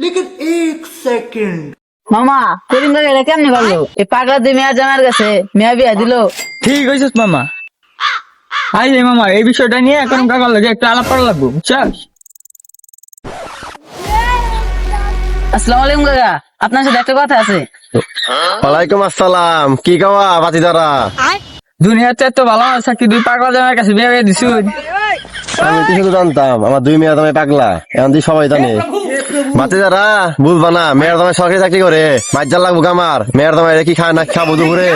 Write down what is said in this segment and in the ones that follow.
लेकिन एक सेकंड মামা করিম দাদা এটা কেমনি পারলো এই পাগলা দিয়ে মেয়া জামার কাছে মেয়া বিয়া দিল। ঠিক হয়েছিস মামা। আই রে মামা, এই বিষয়টা নিয়ে এখন কাকার লাগে একটু আলাপ করা লাগবো, বুঝছাস? আসসালামু আলাইকুম কাকা, আপনার সাথে একটা কথা আছে। ওয়ালাইকুম আসসালাম। কি খাওয়া বাতিদারা? দুনিয়ার চাই তো ভালো আছে কি দুই পাগলা জামার কাছে বিয়ে দিয়ে দিছুন। আমি তো শুধু জানতাম আমার দুই মেয়ের দামে পাগলা, এখন তুই সবাই জানে। বাতিদারা বুঝবা না, মেয়ের দামে সরকারি চাকরি করে মাইজার লাগবো আমার। মেয়ের দামে কি খায় না খাবো দুপুরে?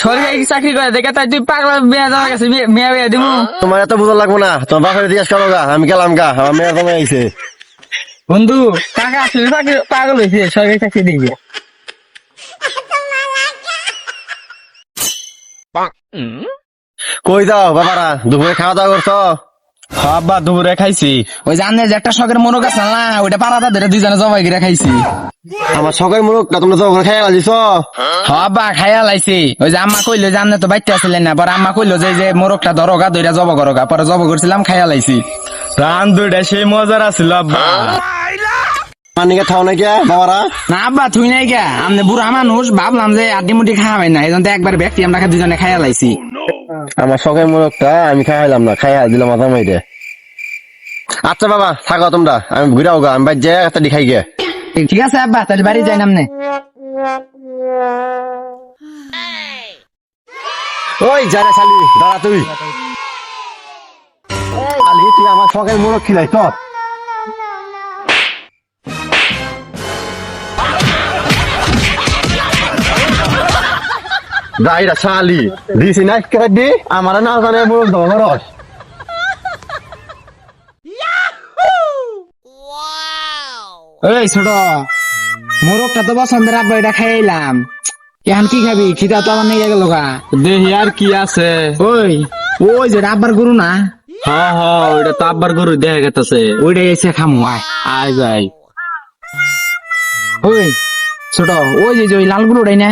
সরকারি চাকরি করে দেখে তাই তুই পাগলা মেয়ে জামার কাছে মেয়ে বিয়ে দিব। তোমার এত বুঝা লাগবো না, তোমার বাপের জিজ্ঞাসা করো গা, আমি গেলাম গা, আমার মেয়ের দামে আইছে। বন্ধু কাকা আসলে চাকরি পাগল হয়েছে, সরকারি চাকরি দিবে। কই দাও বাবারা, দুপুরে খাওয়া দাওয়া করছো? আব্বা দুপুরে খাইছি। ওই জানে যে একটা শখের মোরগ আছে না, ওইটা পাড়াটা ধরে দুইজনে জবাই করে খাইছি। আমার শখের মুরগটা তোমরা তো খাইয়া দিছ। আব্বা খাইয়া লাইছি। ওই যে আম্মা কইলো যে আমনে তো বাইতে আসলেন না, পরে আম্মা কইলো যে মোরগটা ধরোগা ধরে জব করোগা, পরে জব করছিলাম খাইয়া লাইছি। রান দুইটা সেই মজার আছিল আব্বা। মানিকে খাও নাকি বাবারা? না আব্বা তুই নাই গা, আমনে বুড়া মানুষ, ভাবলাম যে আড্ডি মুটি খাওয়াই না, এই জন্য একবার ব্যক্তি আমরা দুজনে খাইয়া লাইছি। আমার শখের মুরগটা আমি খাইলাম না, খাইয়া দিলাম মাথা মাইরে। আচ্ছা বাবা থাকো তোমরা, আমি ঘুরাও গা, আমি বাইর যাই একটা খাই গে। ঠিক আছে আব্বা, তাহলে বাড়ি যাই নামনে। ওই যারা শালি দাঁড়া তুই। শালি তুই আমার শখের মুরগ খিলাই তো। দাইরা শালি দিছি না কেডি আমার না জানে মুরগ ধরো রস। এই ছোট মোরগটা তো পছন্দের, আব্বা এটা খাইলাম। এখন কি খাবি? খিদা তো আমার নিয়ে গেল গা। দেখি আর কি আছে। ওই ওই যে আব্বার গরু না, হ্যাঁ হ্যাঁ, ওইটা তো আব্বার গরু দেখা গেছে। ওইটাই এসে খামু। আয় আয় যাই। ওই ছোট ওই যে ওই লাল গরুটাই না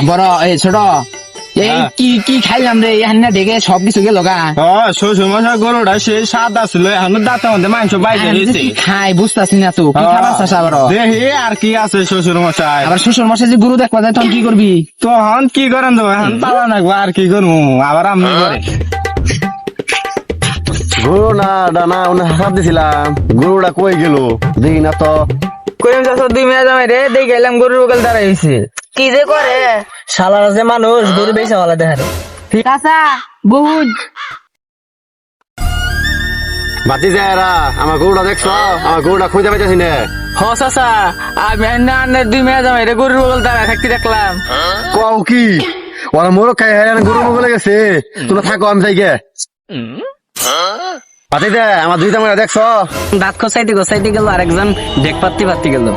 বড়। এই ছোট এই কি কি খাইলাম রে, এখন না দেখে সবকিছু গেল গা। শ্বশুর মশাই গরুটা সেই সাদা ছিল, এখন দাঁতের মধ্যে মাংস বাইরে দিয়েছে। কি খাই বুঝতেছি না তো, কি খাবার চাষা বড়। দেখি আর কি আছে শ্বশুর মশাই। আবার শ্বশুর মশাই যে গরু দেখবা যায় তখন কি করবি? তখন কি করেন তো, এখন পালা নাকবো আর কি করবো, আবার আমি করে গরু না ডানা উনি হাসাব দিছিলাম, গরুটা কই গেল দেখি না তো। কইম চাষা দুই মেয়ে জামাই রে দেখে এলাম গরুর বকাল দাঁড়াইছে। কি যে করে শালারা যে মানুষ গরু বেচা বলা দেখারে। ঠিক আছে বহুত বাতি যায়রা আমার গরুটা দেখছো? আমার গরুটা খুঁজে পাইতেছি না। হ চাষা, আমি না দুই মেয়ে জামাই রে গরুর বকাল দাঁড়ায় থাকতে দেখলাম। কও কি ওরা মোরগ খাই হায় গরু বলে গেছে। তোমরা থাকো আমি যাই গে। বাতি দে আমার দুইটা মেয়ে দেখছো? দাঁত খসাইতে গেল, আরেকজন ডেক পাত্তি গেল।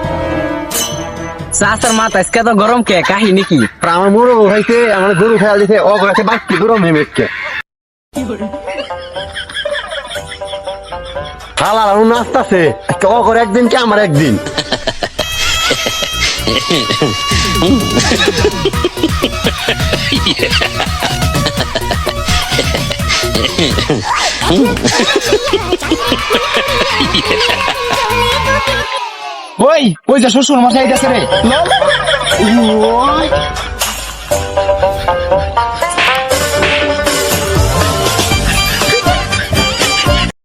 চাষার মাথা আজকে তো গরম কে কাহিনী কি? আর আমার মোরগ খাইছে, আমার গরু খাইয়া দিছে, ও খাইছে বাকি গরম হয়ে মেঘকে। হালা নাচতাছে ও করে একদিন কি আমার একদিন। ওই ওই যে শ্বশুর মশাই গেছে রে।